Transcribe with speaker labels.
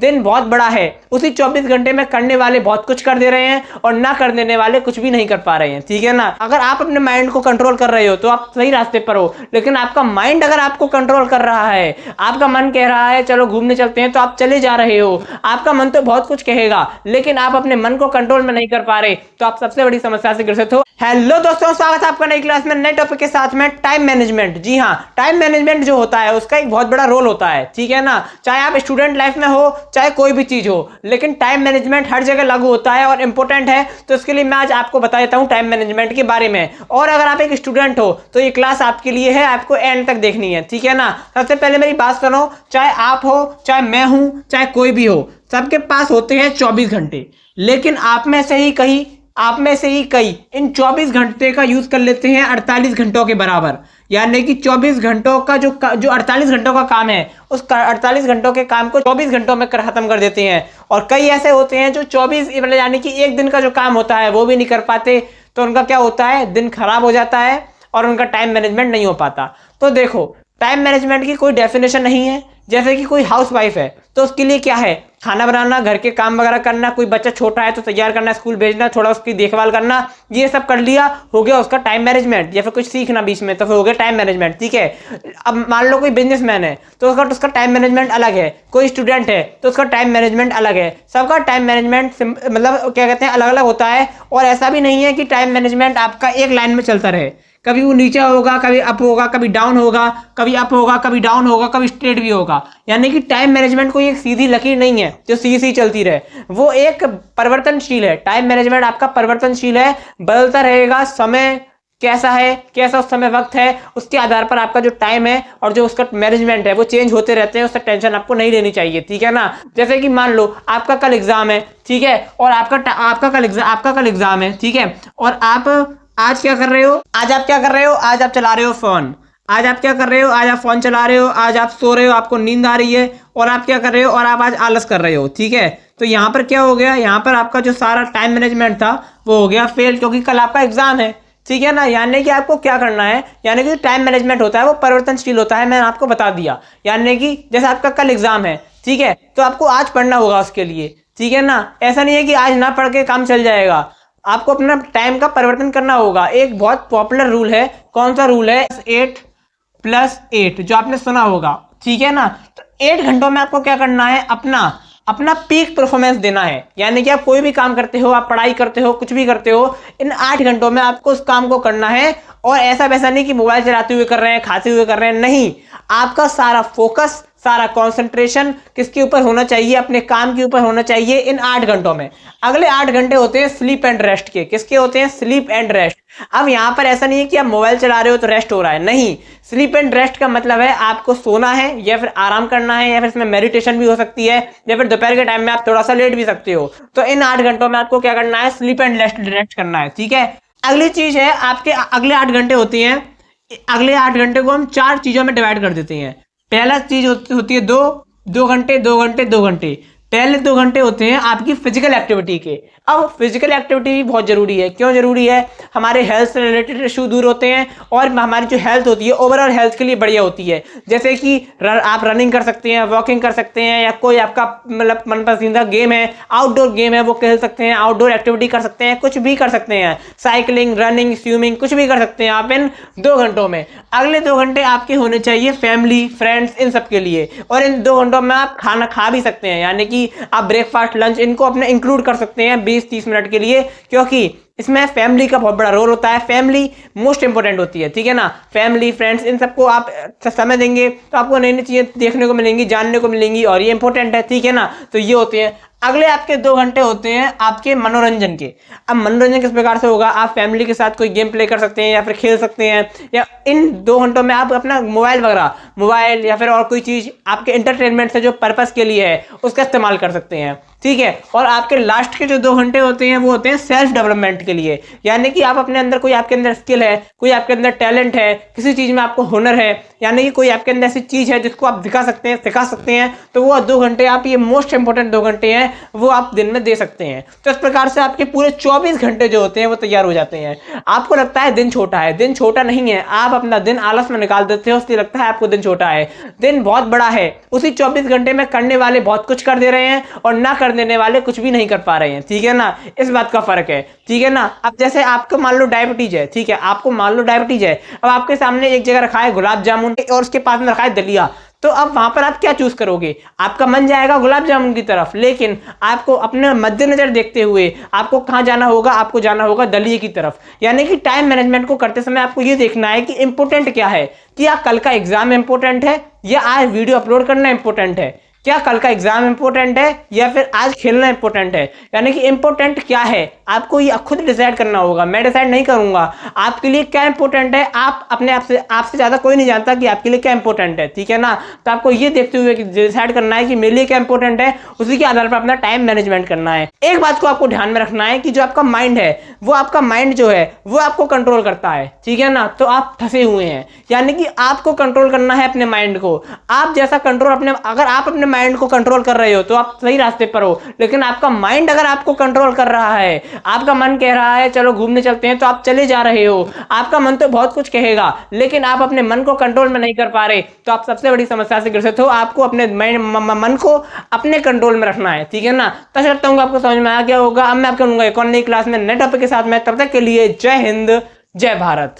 Speaker 1: दिन बहुत बड़ा है, उसी 24 घंटे में करने वाले बहुत कुछ कर दे रहे हैं और ना कर देने वाले कुछ भी नहीं कर पा रहे हैं, ठीक है ना। अगर आप अपने माइंड को कंट्रोल कर रहे हो तो आप सही रास्ते पर हो, लेकिन आपका माइंड अगर आपको कंट्रोल कर रहा है, आपका मन कह रहा है चलो घूमने चलते हैं, तो आप चले जा रहे हो। आपका मन तो बहुत कुछ कहेगा, लेकिन आप अपने मन को कंट्रोल में नहीं कर पा रहे, तो आप सबसे बड़ी समस्या से ग्रसित हो। हेलो दोस्तों, स्वागत है आपका नई क्लास में नए टॉपिक के साथ में, टाइम मैनेजमेंट। जी हाँ, टाइम मैनेजमेंट जो होता है उसका एक बहुत बड़ा रोल होता है, ठीक है ना। चाहे आप स्टूडेंट लाइफ में हो, चाहे कोई भी चीज हो, लेकिन टाइम मैनेजमेंट हर जगह लागू होता है और इंपॉर्टेंट है। तो इसके लिए मैं आज आपको बता देता हूं टाइम मैनेजमेंट के बारे में। और अगर आप एक स्टूडेंट हो तो ये क्लास आपके लिए है, आपको एंड तक देखनी है, ठीक है ना। सबसे पहले मेरी बात सुनो, चाहे आप हो, चाहे मैं हूं, चाहे कोई भी हो, सबके पास होते हैं 24 घंटे, लेकिन आप में से ही कई इन 24 घंटे का यूज कर लेते हैं 48 घंटों के बराबर। यानी कि 24 घंटों का जो 48 घंटों का काम है, उस 48 घंटों के काम को 24 घंटों में खत्म कर देते हैं। और कई ऐसे होते हैं जो 24 यानी कि एक दिन का जो काम होता है वो भी नहीं कर पाते, तो उनका क्या होता है, दिन खराब हो जाता है और उनका टाइम मैनेजमेंट नहीं हो पाता। तो देखो, टाइम मैनेजमेंट की कोई डेफिनेशन नहीं है। जैसे कि कोई हाउसवाइफ है तो उसके लिए क्या है, खाना बनाना, घर के काम वगैरह करना, कोई बच्चा छोटा है तो तैयार करना, स्कूल भेजना, थोड़ा उसकी देखभाल करना, ये सब कर लिया, हो गया उसका टाइम मैनेजमेंट। या फिर कुछ सीखना बीच में तो फिर हो गया टाइम मैनेजमेंट, ठीक है। अब मान लो कोई बिजनेसमैन है तो उसका टाइम मैनेजमेंट अलग है, कोई स्टूडेंट है तो उसका टाइम मैनेजमेंट अलग है। सबका टाइम मैनेजमेंट मतलब क्या कहते हैं, अलग अलग होता है। और ऐसा भी नहीं है कि टाइम मैनेजमेंट आपका एक लाइन में चलता रहे, कभी वो नीचे होगा, कभी अप होगा, कभी डाउन होगा, कभी अप होगा, कभी डाउन होगा, कभी स्ट्रेट भी होगा। यानी कि टाइम मैनेजमेंट कोई एक सीधी लकीर नहीं है जो सीधी चलती रहे, वो एक परिवर्तनशील है। टाइम मैनेजमेंट आपका परिवर्तनशील है, बदलता रहेगा। समय कैसा है, कैसा उस समय वक्त है, उसके आधार पर आपका जो टाइम है और जो उसका मैनेजमेंट है वो चेंज होते रहते हैं। उससे टेंशन आपको नहीं लेनी चाहिए, ठीक है ना। जैसे कि मान लो आपका कल एग्जाम है, ठीक है, और आपका कल एग्जाम है, ठीक है, और आप आज क्या कर रहे हो, आज आप चला रहे हो फोन। आज आप क्या कर रहे हो, आज आप फोन चला रहे हो, आज आप सो रहे हो, आपको नींद आ रही है, और आप क्या कर रहे हो, और आप आज आलस कर रहे हो, ठीक है। तो यहाँ पर क्या हो गया, यहाँ पर आपका जो सारा टाइम मैनेजमेंट था वो हो गया फेल, क्योंकि कल आपका एग्जाम है, ठीक है ना। यानी कि आपको क्या करना है, यानी कि टाइम मैनेजमेंट होता है वो परिवर्तनशील होता है, मैंने आपको बता दिया। यानी कि जैसे आपका कल एग्जाम है, ठीक है, तो आपको आज पढ़ना होगा उसके लिए, ठीक है ना। ऐसा नहीं है कि आज ना पढ़ के काम चल जाएगा, आपको अपना टाइम का परिवर्तन करना होगा। एक बहुत पॉपुलर रूल है, कौन सा रूल है, 8+8 जो आपने सुना होगा, ठीक है ना। तो 8 घंटों में आपको क्या करना है, अपना पीक परफॉर्मेंस देना है। यानी कि आप कोई भी काम करते हो, आप पढ़ाई करते हो, कुछ भी करते हो, इन 8 घंटों में आपको उस काम को करना है। और ऐसा वैसा नहीं कि मोबाइल चलाते हुए कर रहे हैं, खाते हुए कर रहे हैं, नहीं। आपका सारा फोकस, सारा कंसंट्रेशन किसके ऊपर होना चाहिए, अपने काम के ऊपर होना चाहिए इन 8 घंटों में। अगले 8 घंटे होते हैं स्लीप एंड रेस्ट के। किसके होते हैं, स्लीप एंड रेस्ट। अब यहां पर ऐसा नहीं है कि आप मोबाइल चला रहे हो तो रेस्ट हो रहा है, नहीं। स्लीप एंड रेस्ट का मतलब है आपको सोना है, या फिर आराम करना है, या फिर इसमें मेडिटेशन भी हो सकती है, या फिर दोपहर के टाइम में आप थोड़ा सा लेट भी सकते हो। तो इन 8 घंटों में आपको क्या करना है, स्लीप एंड रेस्ट करना है, ठीक है। अगली चीज है, आपके अगले 8 घंटे होती हैं, अगले 8 घंटे को हम 4 चीजों में डिवाइड कर देते हैं। पहला चीज होती है 2 घंटे। पहले 2 घंटे होते हैं आपकी फिजिकल एक्टिविटी के। अब फिजिकल एक्टिविटी भी बहुत जरूरी है। क्यों जरूरी है, हमारे हेल्थ से रिलेटेड इशू दूर होते हैं और हमारी जो हेल्थ होती है ओवरऑल हेल्थ के लिए बढ़िया होती है। जैसे कि आप रनिंग कर सकते हैं, वॉकिंग कर सकते हैं, या कोई आपका मतलब मनपसंदीदा गेम है, आउटडोर गेम है वो खेल सकते हैं, आउटडोर एक्टिविटी कर सकते हैं, कुछ भी कर सकते हैं, साइकिलिंग, रनिंग, स्विमिंग, कुछ भी कर सकते हैं आप इन 2 घंटों में। अगले 2 घंटे आपके होने चाहिए फैमिली, फ्रेंड्स, इन सब के लिए। और इन 2 घंटों में आप खाना खा भी सकते हैं, यानी कि आप ब्रेकफास्ट, लंच इनको अपने इंक्लूड कर सकते हैं 20-30 मिनट के लिए, क्योंकि इसमें फैमिली का बहुत बड़ा रोल होता है। फैमिली मोस्ट इंपोर्टेंट होती है, ठीक है ना। फैमिली, फ्रेंड्स, इन सबको आप समय देंगे तो आपको नई नई चीजें देखने को मिलेंगी, जानने को मिलेंगी, और ये इंपॉर्टेंट है, ठीक है ना। तो ये होते हैं अगले आपके 2 घंटे होते हैं आपके मनोरंजन के। अब मनोरंजन किस प्रकार से होगा, आप फैमिली के साथ कोई गेम प्ले कर सकते हैं, या फिर खेल सकते हैं, या इन 2 घंटों में आप अपना मोबाइल या फिर और कोई चीज आपके एंटरटेनमेंट से जो पर्पस के लिए है उसका इस्तेमाल कर सकते हैं, ठीक है। और आपके लास्ट के जो 2 घंटे होते हैं वो होते हैं सेल्फ डेवलपमेंट के लिए। यानी कि आप अपने अंदर कोई आपके अंदर स्किल है, कोई आपके अंदर टैलेंट है, किसी चीज में आपको हुनर है, यानी कि कोई आपके अंदर ऐसी चीज़ है जिसको आप दिखा सकते हैं, सिखा सकते हैं, तो वो 2 घंटे आप, ये मोस्ट इंपॉर्टेंट 2 घंटे हैं, वो आप दिन में दे सकते हैं। तो इस प्रकार से आपके पूरे 24 घंटे जो होते हैं वो तैयार हो जाते हैं। आपको लगता है दिन छोटा है, दिन छोटा नहीं है। आप अपना दिन आलस में निकाल देते हो, इसलिए लगता है आपको दिन छोटा है। दिन बहुत बड़ा है। उसी 24 घंटे में करने वाले बहुत कुछ कर दे रहे हैं और ना कर देने वाले कुछ भी नहीं कर पा रहे हैं। ठीक है ना, इस बात का फर्क है। ठीक है ना। अब जैसे आपको मान लो डायबिटीज है, ठीक है, आपको मान लो डायबिटीज है, अब आपके सामने एक जगह रखा है गुलाब जामुन और उसके पास में रखा है दलिया, तो अब वहां पर आप क्या चूज करोगे? आपका मन जाएगा गुलाब जामुन की तरफ, लेकिन आपको अपने मद्देनजर देखते हुए आपको कहां जाना होगा? आपको जाना होगा दलिये की तरफ। यानी कि टाइम मैनेजमेंट को करते समय आपको ये देखना है कि इंपॉर्टेंट क्या है। क्या कल का एग्जाम इंपॉर्टेंट है या आज वीडियो अपलोड करना इंपॉर्टेंट है? क्या कल का एग्जाम इंपॉर्टेंट है या फिर आज खेलना इंपॉर्टेंट है? यानी कि इंपॉर्टेंट क्या है आपको ये खुद डिसाइड करना होगा, मैं डिसाइड नहीं करूंगा आपके लिए क्या इंपॉर्टेंट है। आप अपने आपसे ज्यादा कोई नहीं जानता कि आपके लिए क्या इंपॉर्टेंट है। ठीक है ना। तो आपको ये देखते हुए डिसाइड करना है कि मेरे लिए क्या इंपॉर्टेंट है, उसी के आधार पर अपना टाइम मैनेजमेंट करना है। एक बात को आपको ध्यान में रखना है कि जो आपका माइंड है, वो आपका माइंड जो है वो आपको कंट्रोल करता है। ठीक है ना। तो आप फंसे हुए हैं, यानी कि आपको कंट्रोल करना है अपने माइंड को। आप जैसा कंट्रोल अगर आप अपने माइंड को कंट्रोल कर रहे हो तो आप सही रास्ते पर हो, लेकिन आपका माइंड अगर आपको कंट्रोल कर रहा है, आपका मन कह रहा है चलो घूमने चलते हैं, तो आप चले जा रहे हो। आपका मन तो बहुत कुछ कहेगा, लेकिन आप अपने मन को कंट्रोल में नहीं कर पा रहे, तो आप सबसे बड़ी समस्या से ग्रसित हो। आपको अपने मन को अपने कंट्रोल में रखना है। ठीक है ना। तो करता हूँ आपको समझ में आ गया होगा। अब मैं आपको मिलूंगा एक और नई क्लास में नए टॉपिक के साथ में। तब तक के लिए जय हिंद, जय भारत।